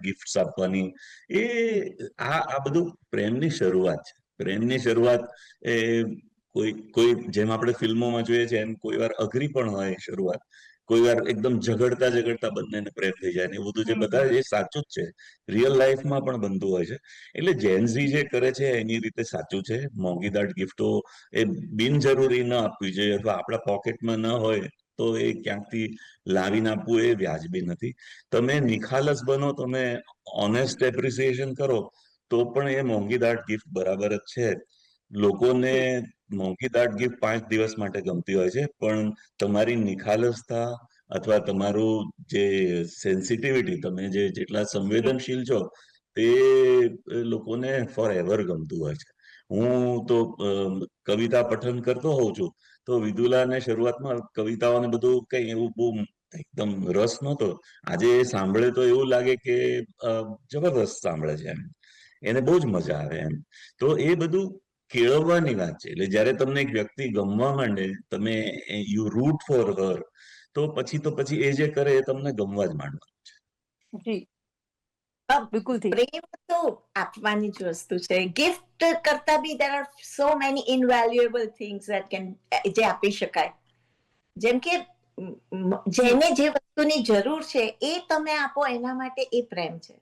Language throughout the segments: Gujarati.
ગિફ્ટ્સ આપવાની, એ આ બધું પ્રેમની શરૂઆત છે. પ્રેમની શરૂઆત એ કોઈ જેમ આપણે ફિલ્મોમાં જોઈએ છે એમ કોઈ વાર અઘરી પણ હોય શરૂઆત, કોઈ વાર એકદમ ઝઘડતા બંનેને પ્રેમ થઈ જાય ને એવું બધું જે બધા એ સાચું જ છે, રિયલ લાઈફમાં પણ બનતું હોય છે. એટલે જેનઝી જે કરે છે એની રીતે સાચું છે. મોંઘીદાટ ગિફ્ટો એ બિનજરૂરી ન આપવી જોઈએ, અથવા આપણા પોકેટમાં ન હોય તો એ ક્યાંકથી લાવીને આપવું એ વ્યાજબી નથી. તમે નિખાલસ બનો, તમે ઓનેસ્ટ એપ્રિસિએશન કરો તો પણ એ મોંઘીદાટ ગિફ્ટ બરાબર જ છે. લોકોને મોંઘીદાટ ગિફ્ટ 5 દિવસ માટે ગમતી હોય છે, પણ તમારી નિખાલસતા અથવા તમારું જે સેન્સિટિવિટી, તમે જેટલા સંવેદનશીલ છો તે લોકોને ફોર એવર ગમતું હોય છે. હું તો કવિતા પઠન કરતો હોઉં છું, તો વિદુલાને શરૂઆતમાં કવિતાઓને બધું કઈ એવું બહુ એકદમ રસ નહોતો. આજે એ સાંભળે તો એવું લાગે કે જબરદસ્ત સાંભળે છે એમ, એને બહુ જ મજા આવે એમ. તો એ બધું કેળવવાની વાત છે. એટલે જયારે તમને એક વ્યક્તિ ગમવા માંડે, તમે યુ રૂટ ફોર હર, તો પછી એ જે કરે એ તમને ગમવા જ માંડવાનું છે. જી બિલકુલ ઠીક. પ્રેમ તો આપવાની જ વસ્તુ છે. ગિફ્ટ કરતા બી there are so many invaluable things that can જે આપી શકાય. જેમ કે જેને જે વસ્તુની જરૂર છે એ તમે આપો, એના માટે એ પ્રેમ છે.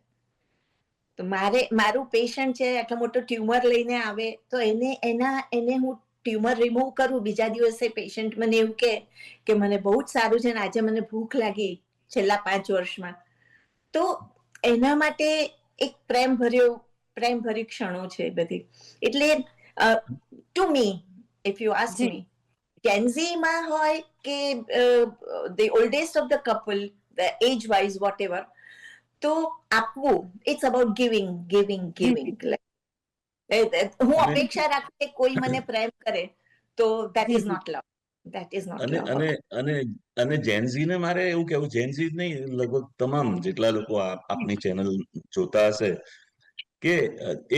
તો મારું પેશન્ટ છે, આટલો મોટો ટ્યુમર લઈને આવે, તો એને હું ટ્યુમર રિમૂવ કરું, બીજા દિવસે પેશન્ટ મને એવું કે મને બહુ જ સારું છે ને આજે મને ભૂખ લાગી છેલ્લા 5 વર્ષમાં, તો એના માટે એક પ્રેમભરી ક્ષણો છે બધી. એટલે to me, if you ask me, જેન્ઝીમાં હોય કે the oldest of the couple, the age wise whatever, તો આપવું, ઇટ્સ અબાઉટ ગિવિંગ. હું અપેક્ષા રાખું કે કોઈ મને પ્રેમ કરે, તો that is not love. That is not love. અને જેનઝીને મારે એવું કેવું, જેનઝી જ નહીં, લગભગ તમામ જેટલા લોકો આપની ચેનલ જોતા હશે, કે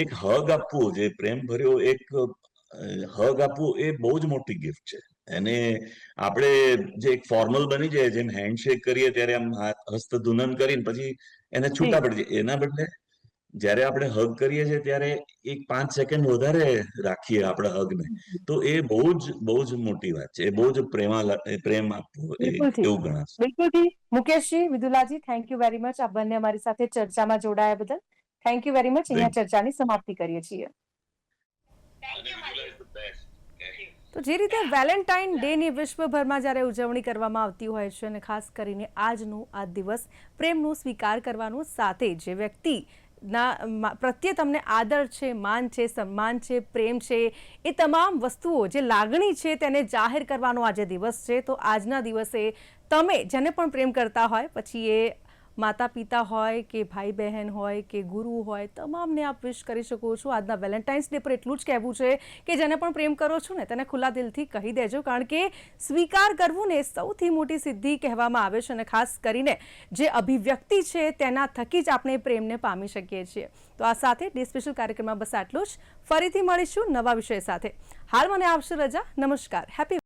એક હગ આપવું, જે પ્રેમ ભર્યો એક હગ આપવું, એ બહુ જ મોટી ગિફ્ટ છે. એને આપણે જે એક ફોર્મલ બની જાય, જેમ હેન્ડશેક કરીએ ત્યારે આમ હસ્તધૂનન કરીને પછી એને છૂટા પડી જાય, એના બદલે જયારે આપણે હગ કરીએ છીએ ત્યારે એક 5 સેકન્ડ વધારે રાખીએ આપણે હગને, તો એ બહુ જ મોટી વાત છે. એ બહુ જ પ્રેમ આપવો એવું ગણાશે. બિલકુલ. Mukeshji, Vidulaji, thank you very much. આપ બંને અમારી સાથે ચર્ચામાં જોડાયા બદલ થેન્ક યુ વેરી મચ. અહીંયા ચર્ચાની સમાપ્તિ કરીએ છીએ. તો જે રીતે વેલેન્ટાઇન ડેની વિશ્વભરમાં જ્યારે ઉજવણી કરવામાં આવતી હોય છે, અને ખાસ કરીને આજનું આ દિવસ પ્રેમનો સ્વીકાર કરવાનું, સાથે જે વ્યક્તિ ના પ્રત્યે તમને આદર છે, માન છે, સન્માન છે, પ્રેમ છે, એ તમામ વસ્તુઓ, જે લાગણી છે, તેને જાહેર કરવાનો આજે દિવસ છે. તો આજના દિવસે તમે જેને પણ પ્રેમ કરતા હોય, પછી એ માતા પિતા હોય કે ભાઈ બહેન હોય કે ગુરુ હોય, તમામને આપ વિશ કરી શકો છો. આજના વેલેન્ટાઇન્સ ડે પર એટલું જ કહેવું છે કે જેને પણ પ્રેમ કરો છો ને, તેને ખુલ્લા દિલથી કહી દેજો, કારણ કે સ્વીકાર કરવું ને સૌથી મોટી સિદ્ધિ કહેવામાં આવે છે. અને ખાસ કરીને જે અભિવ્યક્તિ છે તેના થકી જ આપણે પ્રેમને પામી શકીએ છીએ. તો આ સાથે ડે સ્પેશિયલ કાર્યક્રમમાં બસ આટલું જ. ફરીથી મળીશું નવા વિષય સાથે. હાલ મને આપશો રજા. નમસ્કાર. હેપી